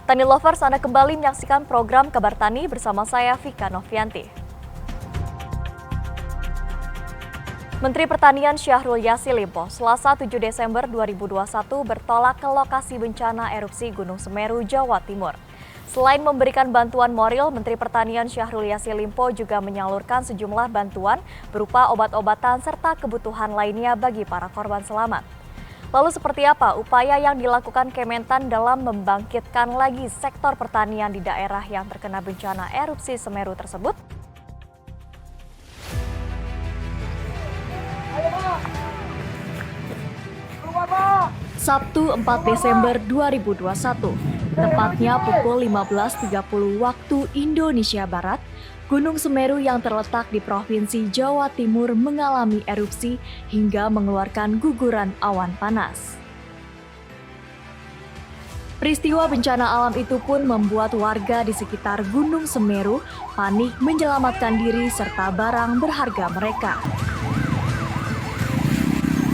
Tani Lovers, Anda kembali menyaksikan program Kabar Tani bersama saya Vika Novianti. Menteri Pertanian Syahrul Yassin Limpo Selasa 7 Desember 2021 bertolak ke lokasi bencana erupsi Gunung Semeru, Jawa Timur. Selain memberikan bantuan moral, Menteri Pertanian Syahrul Yassin Limpo juga menyalurkan sejumlah bantuan berupa obat-obatan serta kebutuhan lainnya bagi para korban selamat. Lalu seperti apa upaya yang dilakukan Kementan dalam membangkitkan lagi sektor pertanian di daerah yang terkena bencana erupsi Semeru tersebut? Sabtu 4 Desember 2021, tepatnya pukul 15.30 waktu Indonesia Barat, Gunung Semeru yang terletak di Provinsi Jawa Timur mengalami erupsi hingga mengeluarkan guguran awan panas. Peristiwa bencana alam itu pun membuat warga di sekitar Gunung Semeru panik menyelamatkan diri serta barang berharga mereka.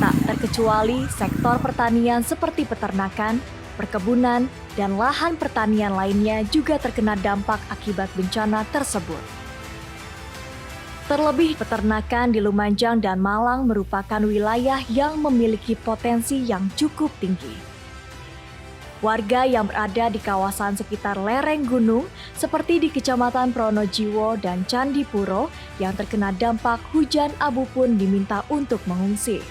Tak terkecuali sektor pertanian seperti peternakan, perkebunan, dan lahan pertanian lainnya juga terkena dampak akibat bencana tersebut. Terlebih peternakan di Lumajang dan Malang merupakan wilayah yang memiliki potensi yang cukup tinggi. Warga yang berada di kawasan sekitar lereng gunung seperti di Kecamatan Pronojiwo dan Candipuro yang terkena dampak hujan abu pun diminta untuk mengungsi.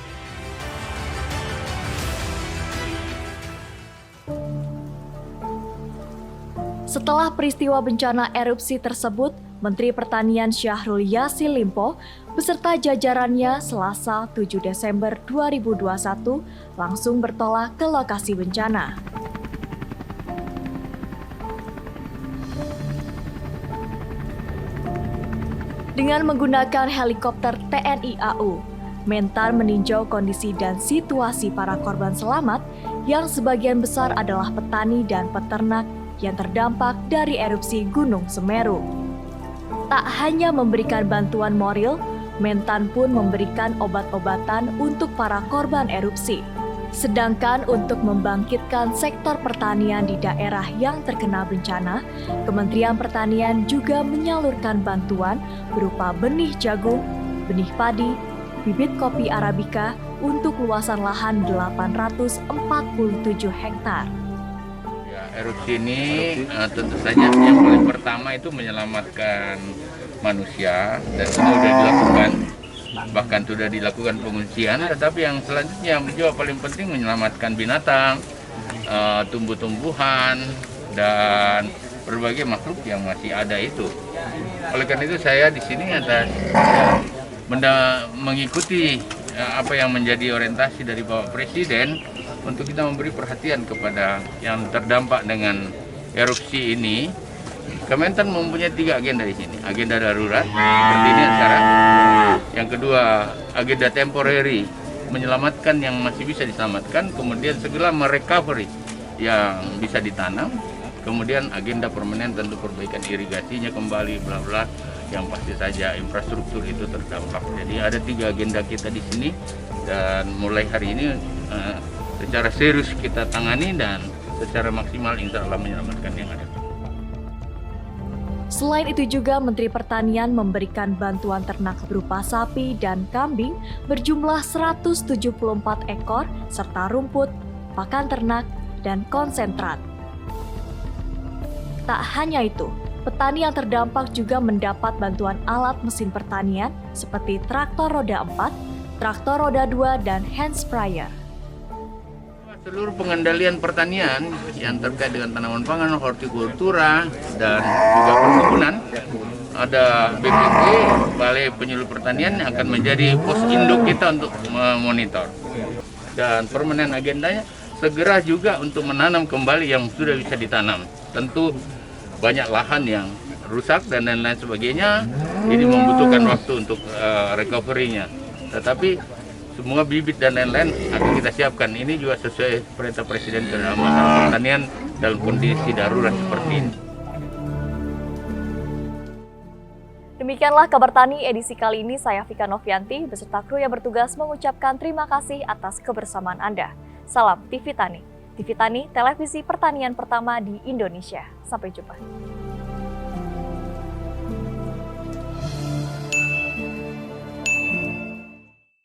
Setelah peristiwa bencana erupsi tersebut, Menteri Pertanian Syahrul Yassin Limpo beserta jajarannya Selasa 7 Desember 2021 langsung bertolak ke lokasi bencana. Dengan menggunakan helikopter TNI AU, Mentan meninjau kondisi dan situasi para korban selamat yang sebagian besar adalah petani dan peternak yang terdampak dari erupsi Gunung Semeru. Tak hanya memberikan bantuan moral, Mentan pun memberikan obat-obatan untuk para korban erupsi. Sedangkan untuk membangkitkan sektor pertanian di daerah yang terkena bencana, Kementerian Pertanian juga menyalurkan bantuan berupa benih jagung, benih padi, bibit kopi Arabica untuk luasan lahan 847 hektar. Erupsi ini tentu saja yang paling pertama itu menyelamatkan manusia dan sudah dilakukan, bahkan sudah dilakukan pengungsian. Tetapi yang selanjutnya juga paling penting menyelamatkan binatang, tumbuh-tumbuhan dan berbagai makhluk yang masih ada itu. Oleh karena itu saya di sini mengikuti apa yang menjadi orientasi dari Bapak Presiden untuk kita memberi perhatian kepada yang terdampak dengan erupsi ini. Kementan mempunyai 3 agenda di sini. Agenda darurat seperti ini sekarang. Yang kedua, agenda temporary, menyelamatkan yang masih bisa diselamatkan, kemudian segera merecovery yang bisa ditanam. Kemudian agenda permanen tentu perbaikan irigasinya kembali, bla bla, yang pasti saja infrastruktur itu terdampak. Jadi ada 3 agenda kita di sini dan mulai hari ini secara serius kita tangani dan secara maksimal insya Allah menyelamatkan yang ada. Selain itu juga Menteri Pertanian memberikan bantuan ternak berupa sapi dan kambing berjumlah 174 ekor serta rumput, pakan ternak, dan konsentrat. Tak hanya itu, petani yang terdampak juga mendapat bantuan alat mesin pertanian seperti traktor roda 4, traktor roda 2, dan hand sprayer. Seluruh pengendalian pertanian yang terkait dengan tanaman pangan, hortikultura, dan juga perkebunan, ada BPP, Balai Penyuluh Pertanian, yang akan menjadi pos induk kita untuk memonitor. Dan permanen agendanya segera juga untuk menanam kembali yang sudah bisa ditanam. Tentu banyak lahan yang rusak dan lain-lain sebagainya, ini membutuhkan waktu untuk recovery-nya. Tetapi semua bibit dan lain-lain akan kita siapkan. Ini juga sesuai perintah Presiden dalam masalah pertanian dalam kondisi darurat seperti ini. Demikianlah Kabar Tani edisi kali ini. Saya Vika Novianti beserta kru yang bertugas mengucapkan terima kasih atas kebersamaan Anda. Salam TV Tani. TV Tani, televisi pertanian pertama di Indonesia. Sampai jumpa.